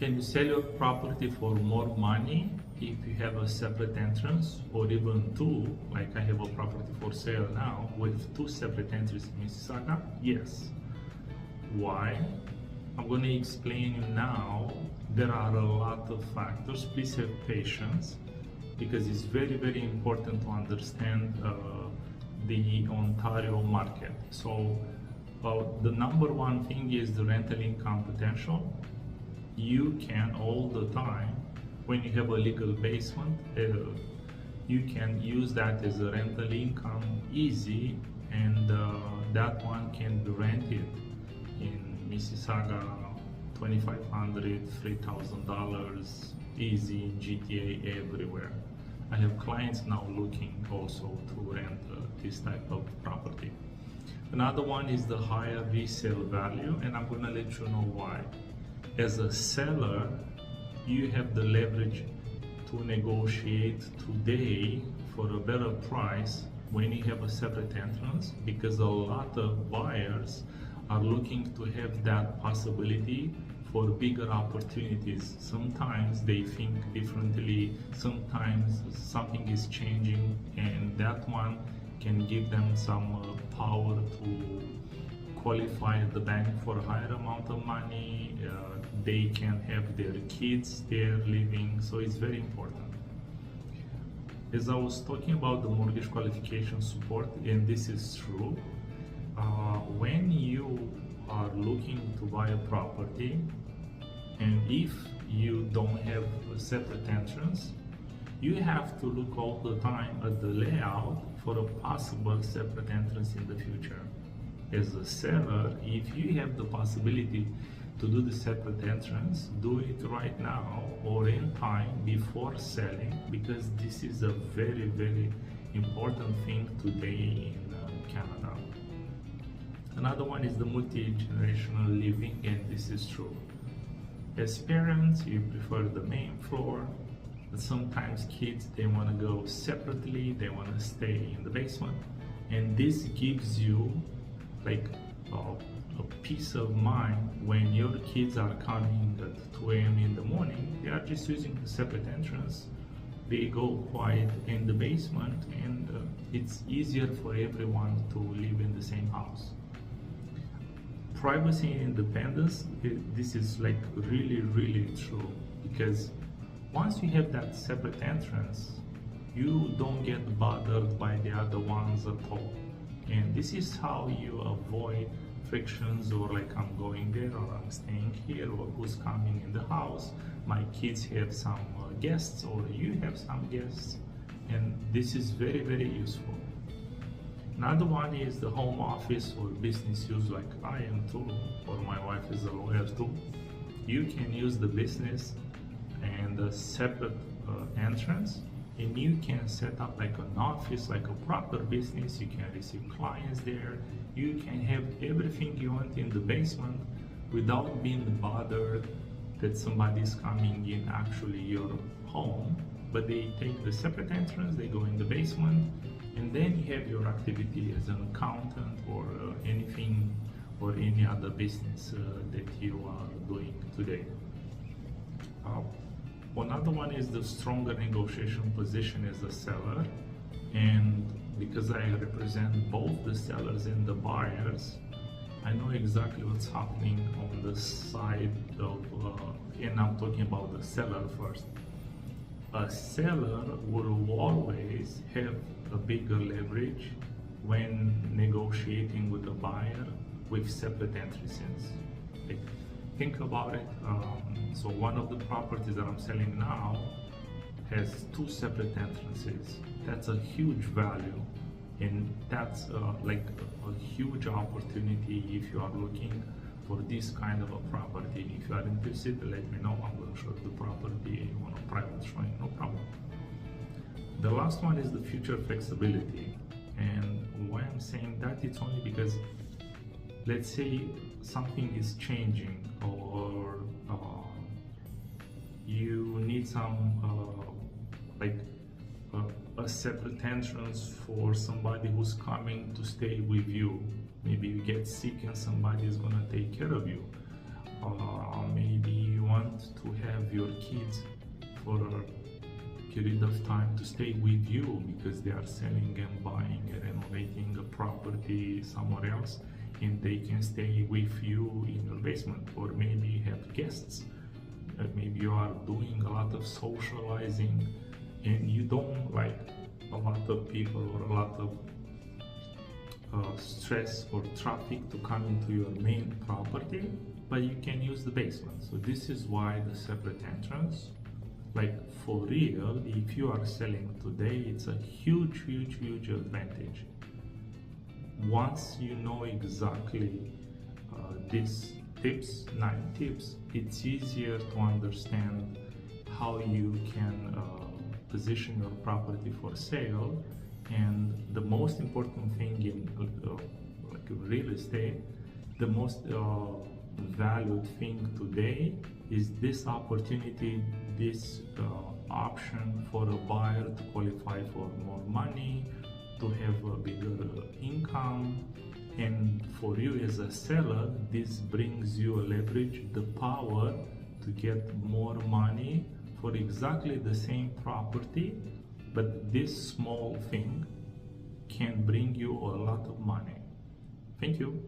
Can you sell your property for more money if you have a separate entrance or even two? Like I have a property for sale now with two separate entries in Mississauga? Yes. Why? I'm going to explain you now. There are a lot of factors. Please have patience because it's very, very important to understand the Ontario market. So the number one thing is the rental income potential. You can all the time, when you have a legal basement, you can use that as a rental income easy, and that one can be rented in Mississauga $2,500, $3,000 easy in GTA everywhere. I have clients now looking also to rent this type of property. Another one is the higher resale value, and I'm going to let you know why. As a seller, you have the leverage to negotiate today for a better price when you have a separate entrance, because a lot of buyers are looking to have that possibility for bigger opportunities. Sometimes they think differently, sometimes something is changing, and that one can give them some power to qualify the bank for a higher amount of money. They can have their kids there living, so it's very important. As I was talking about the mortgage qualification support, and this is true, when you are looking to buy a property, and if you don't have a separate entrance, you have to look all the time at the layout for a possible separate entrance in the future. As a seller, if you have the possibility to do the separate entrance, do it right now or in time before selling, because this is a very, very important thing today in Canada. Another one is the multi-generational living, and this is true. As parents, you prefer the main floor, but sometimes kids, they want to go separately, they want to stay in the basement, and this gives you like a peace of mind when your kids are coming at 2 a.m. in the morning. They are just using the separate entrance. They go quiet in the basement, and it's easier for everyone to live in the same house. Privacy and independence, this is like really, really true, because once you have that separate entrance, you don't get bothered by the other ones at all. And this is how you avoid frictions, or like I'm going there or I'm staying here, or who's coming in the house, my kids have some guests or you have some guests, and this is very, very useful. Another one is the home office or business use, like I am too, or my wife is a lawyer too. You can use the business and a separate entrance, and you can set up like an office, like a proper business. You can receive clients there. You can have everything you want in the basement without being bothered that somebody is coming in actually your home. But they take the separate entrance, they go in the basement, and then you have your activity as an accountant or anything or any other business that you are doing today. Another one is the stronger negotiation position as a seller, and because I represent both the sellers and the buyers, I know exactly what's happening on the side of, and I'm talking about the seller first. A seller will always have a bigger leverage when negotiating with a buyer with separate entrances. Like, think about it. So one of the properties that I'm selling now has two separate entrances. That's a huge value, and that's like a huge opportunity if you are looking for this kind of a property. If you are interested, let me know. I'm going to show you the property on a private showing, no problem. The last one is the future flexibility, and why I'm saying that, it's only because let's say something is changing, or you need some a separate entrance for somebody who's coming to stay with you. Maybe you get sick and somebody is gonna take care of you. Maybe you want to have your kids for a period of time to stay with you because they are selling and buying and renovating a property somewhere else, and they can stay with you in your basement. Or maybe you have guests, maybe you are doing a lot of socializing and you don't like a lot of people or a lot of stress or traffic to come into your main property, but you can use the basement. So this is why the separate entrance, like for real, if you are selling today, it's a huge advantage. Once you know exactly these tips, 9 tips, it's easier to understand how you can position your property for sale. And the most important thing in like real estate, the most valued thing today is this opportunity, this option for a buyer to qualify for more money, to have a bigger income. And for you as a seller, this brings you a leverage, the power to get more money for exactly the same property. But this small thing can bring you a lot of money. Thank you.